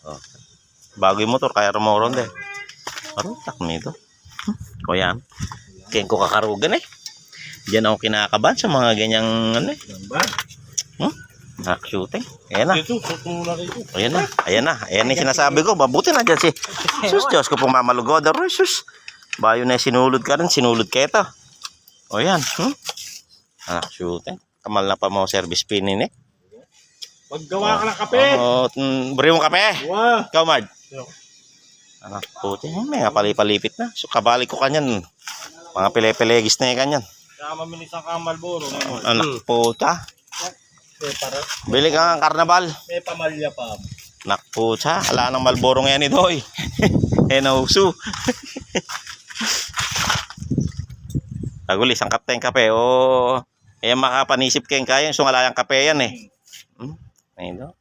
Oh. Bago yung motor, kaya rumoron din. Marutak mo ito. O yan. Kaya ko kakarugan eh. Diyan ako kinakabahan sa mga ganyang ano eh. Shooting. Ayan na. Ayan na. Ayan na. Ayan yung sinasabi ko. Mabuti na dyan si sus. Diyos ko pong mamalugod. Sus. Bayo na sinulod ka rin. Sinulod ka ito. O yan. Shooting. Kamal na pa mo service pinin eh. Paggawa ka ng kape. Buri mong kape. Wow. Ikaw, Mard. Puti. May nga palipalipit na. So kabalik ko kanyan. Mga pile-pilegis na yung kanyan. Kaya mamilis ang kamalboro. Puta. Bili ka ng karnabal. May pamalya pa. Nakpucha, ala nang Malboro ngayon ito eh. Nauso. Tagulis ang kapteng kape. Ayan makapanisip kayong kaya. Yung sungalayang kape yan eh. Ayun.